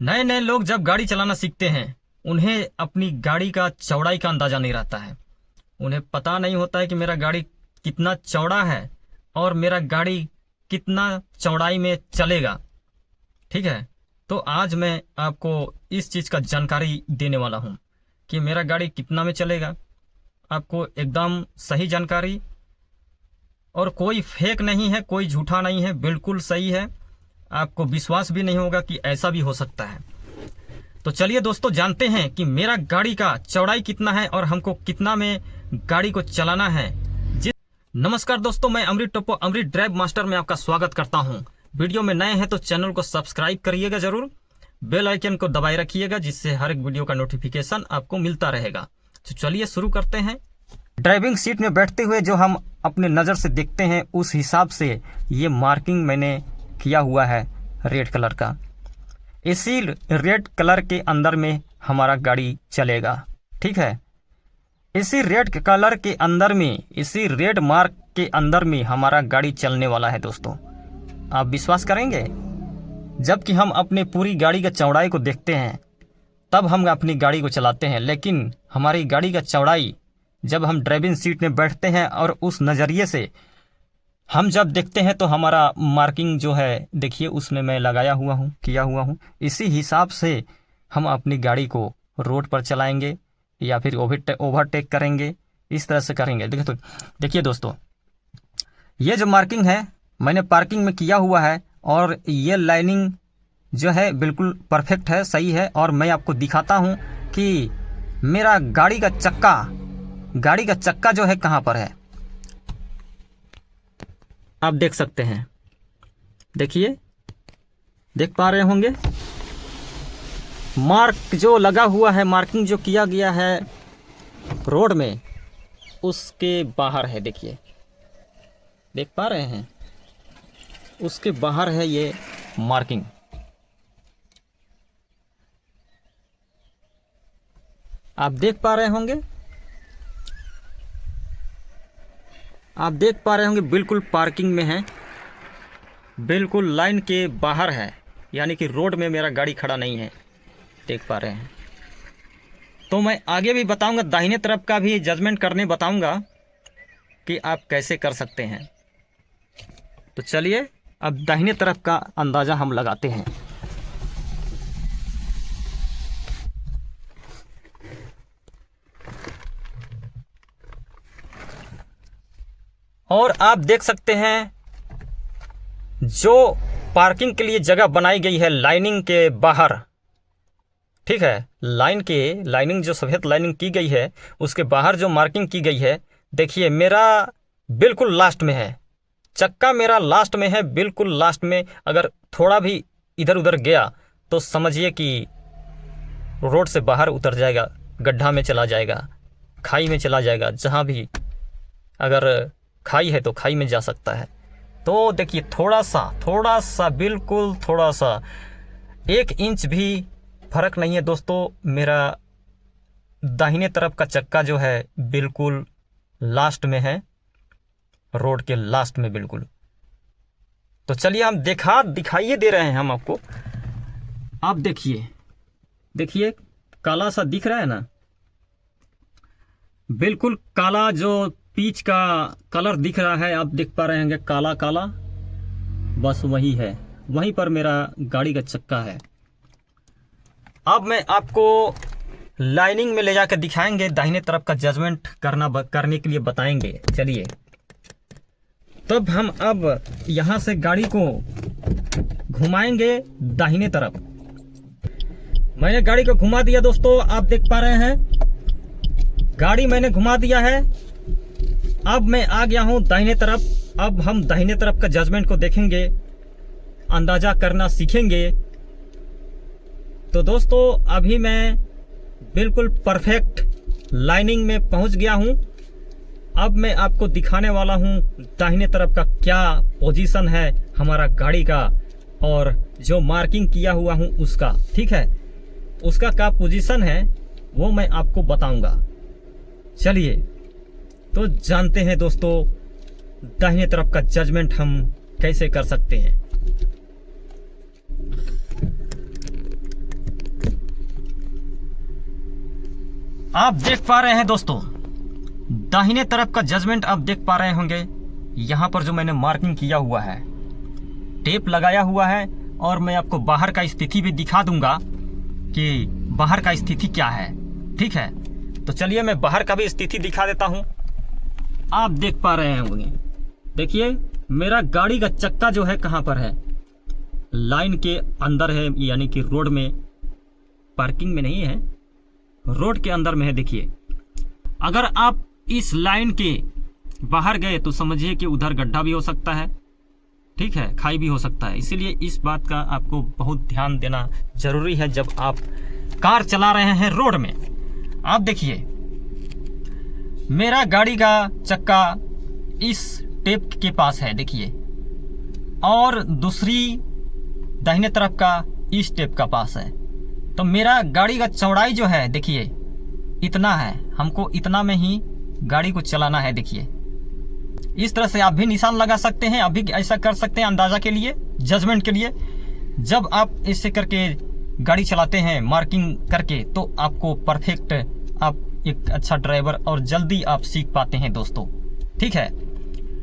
नए नए लोग जब गाड़ी चलाना सीखते हैं उन्हें अपनी गाड़ी का चौड़ाई का अंदाज़ा नहीं रहता है। उन्हें पता नहीं होता है कि मेरा गाड़ी कितना चौड़ा है और मेरा गाड़ी कितना चौड़ाई में चलेगा। ठीक है, तो आज मैं आपको इस चीज़ का जानकारी देने वाला हूँ कि मेरा गाड़ी कितना में चलेगा। आपको एकदम सही जानकारी, और कोई फेक नहीं है, कोई झूठा नहीं है, बिल्कुल सही है। आपको विश्वास भी नहीं होगा कि ऐसा भी हो सकता है। तो चलिए दोस्तों, जानते हैं कि मेरा गाड़ी का चौड़ाई कितना है और हमको कितना में गाड़ी को चलाना है। नमस्कार दोस्तों, मैं अमृत टोप्पो, अमृत ड्राइव मास्टर में आपका स्वागत करता हूं। वीडियो में नए हैं तो चैनल को सब्सक्राइब करिएगा जरूर, बेल आइकन को दबाए रखिएगा, जिससे हर एक वीडियो का नोटिफिकेशन आपको मिलता रहेगा। तो चलिए शुरू करते हैं। ड्राइविंग सीट में बैठते हुए जो हम अपने नज़र से देखते हैं, उस हिसाब से ये मार्किंग मैंने किया हुआ है रेड कलर का। इसी रेड कलर के अंदर में हमारा गाड़ी चलेगा। ठीक है, इसी रेड कलर के अंदर में, इसी रेड मार्क के अंदर में हमारा गाड़ी चलने वाला है दोस्तों। आप विश्वास करेंगे, जबकि हम अपने पूरी गाड़ी का चौड़ाई को देखते हैं तब हम अपनी गाड़ी को चलाते हैं, लेकिन हमारी गाड़ी का चौड़ाई जब हम ड्राइविंग सीट में बैठते हैं और उस नज़रिए से हम जब देखते हैं तो हमारा मार्किंग जो है, देखिए उसमें मैं लगाया हुआ हूँ, किया हुआ हूँ। इसी हिसाब से हम अपनी गाड़ी को रोड पर चलाएंगे या फिर ओवरटेक करेंगे, इस तरह से करेंगे। देखिए दोस्तों, ये जो मार्किंग है मैंने पार्किंग में किया हुआ है, और ये लाइनिंग जो है बिल्कुल परफेक्ट है, सही है। और मैं आपको दिखाता हूँ कि मेरा गाड़ी का चक्का जो है कहाँ पर है। आप देख सकते हैं, देखिए, देख पा रहे होंगे मार्क जो लगा हुआ है, मार्किंग जो किया गया है रोड में, उसके बाहर है। देखिए, देख पा रहे हैं, उसके बाहर है ये मार्किंग। आप देख पा रहे होंगे, आप देख पा रहे होंगे, बिल्कुल पार्किंग में है, बिल्कुल लाइन के बाहर है, यानी कि रोड में मेरा गाड़ी खड़ा नहीं है। देख पा रहे हैं। तो मैं आगे भी बताऊंगा, दाहिने तरफ का भी जजमेंट करने बताऊंगा कि आप कैसे कर सकते हैं। तो चलिए अब दाहिने तरफ का अंदाज़ा हम लगाते हैं। और आप देख सकते हैं, जो पार्किंग के लिए जगह बनाई गई है लाइनिंग के बाहर, ठीक है, लाइनिंग जो सफ़ेद लाइनिंग की गई है उसके बाहर जो मार्किंग की गई है, देखिए मेरा बिल्कुल लास्ट में है, चक्का मेरा लास्ट में है, बिल्कुल लास्ट में। अगर थोड़ा भी इधर उधर गया तो समझिए कि रोड से बाहर उतर जाएगा, गड्ढा में चला जाएगा, खाई में चला जाएगा। जहाँ भी अगर खाई है तो खाई में जा सकता है। तो देखिए, थोड़ा सा बिल्कुल थोड़ा सा 1 इंच भी फर्क नहीं है दोस्तों। मेरा दाहिने तरफ का चक्का जो है बिल्कुल लास्ट में है, रोड के लास्ट में बिल्कुल। तो चलिए हम दिखाइए दे रहे हैं हम आपको। आप देखिए काला सा दिख रहा है ना, बिल्कुल काला जो पीच का कलर दिख रहा है, आप देख पा रहे होंगे, काला काला, बस वही है, वहीं पर मेरा गाड़ी का चक्का है। अब मैं आपको लाइनिंग में ले जाकर दिखाएंगे, दाहिने तरफ का जजमेंट करने के लिए बताएंगे। चलिए, तब हम अब यहाँ से गाड़ी को घुमाएंगे दाहिने तरफ। मैंने गाड़ी को घुमा दिया दोस्तों, आप देख पा रहे हैं, गाड़ी मैंने घुमा दिया है। अब मैं आ गया हूं दाहिने तरफ। अब हम दाहिने तरफ का जजमेंट को देखेंगे, अंदाजा करना सीखेंगे। तो दोस्तों, अभी मैं बिल्कुल परफेक्ट लाइनिंग में पहुंच गया हूं। अब मैं आपको दिखाने वाला हूं दाहिने तरफ का क्या पोजीशन है हमारा गाड़ी का, और जो मार्किंग किया हुआ हूं उसका, ठीक है, उसका क्या पोजीशन है वो मैं आपको बताऊंगा। चलिए तो जानते हैं दोस्तों, दाहिने तरफ का जजमेंट हम कैसे कर सकते हैं। आप देख पा रहे हैं दोस्तों, दाहिने तरफ का जजमेंट आप देख पा रहे होंगे। यहाँ पर जो मैंने मार्किंग किया हुआ है, टेप लगाया हुआ है, और मैं आपको बाहर का स्थिति भी दिखा दूंगा कि बाहर का स्थिति क्या है। ठीक है, तो चलिए मैं बाहर का भी स्थिति दिखा देता हूँ। आप देख पा रहे होंगे, देखिए मेरा गाड़ी का चक्का जो है कहाँ पर है, लाइन के अंदर है, यानी कि रोड में, पार्किंग में नहीं है, रोड के अंदर में है। देखिए अगर आप इस लाइन के बाहर गए तो समझिए कि उधर गड्ढा भी हो सकता है, ठीक है, खाई भी हो सकता है। इसीलिए इस बात का आपको बहुत ध्यान देना जरूरी है जब आप कार चला रहे हैं रोड में। आप देखिए मेरा गाड़ी का चक्का इस टेप के पास है, देखिए, और दूसरी दाहिने तरफ का इस टेप का पास है। तो मेरा गाड़ी का चौड़ाई जो है देखिए इतना है, हमको इतना में ही गाड़ी को चलाना है। देखिए इस तरह से आप भी निशान लगा सकते हैं, आप भी ऐसा कर सकते हैं अंदाजा के लिए, जजमेंट के लिए। जब आप इससे करके गाड़ी चलाते हैं मार्किंग करके, तो आपको परफेक्ट, आप एक अच्छा ड्राइवर और जल्दी आप सीख पाते हैं दोस्तों। ठीक है,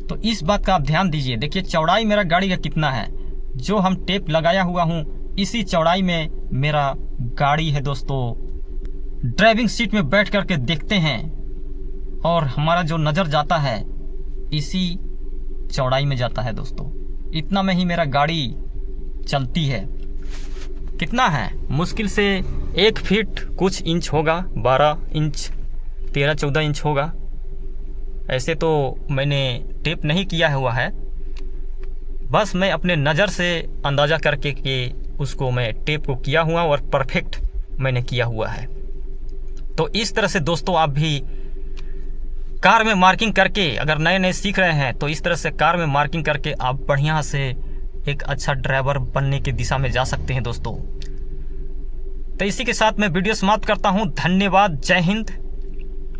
तो इस बात का आप ध्यान दीजिए। देखिए चौड़ाई मेरा गाड़ी का कितना है, जो हम टेप लगाया हुआ हूँ इसी चौड़ाई में मेरा गाड़ी है दोस्तों। ड्राइविंग सीट में बैठ करके देखते हैं और हमारा जो नज़र जाता है इसी चौड़ाई में जाता है दोस्तों। इतना में ही मेरा गाड़ी चलती है। कितना है, मुश्किल से 1 फीट कुछ इंच होगा, 12 इंच 13-14 इंच होगा। ऐसे तो मैंने टेप नहीं किया हुआ है, बस मैं अपने नज़र से अंदाज़ा करके कि उसको मैं टेप को किया हुआ और परफेक्ट मैंने किया हुआ है। तो इस तरह से दोस्तों आप भी कार में मार्किंग करके, अगर नए नए सीख रहे हैं तो इस तरह से कार में मार्किंग करके आप बढ़िया से एक अच्छा ड्राइवर बनने की दिशा में जा सकते हैं दोस्तों। तो इसी के साथ मैं वीडियो समाप्त करता हूं। धन्यवाद, जय हिंद।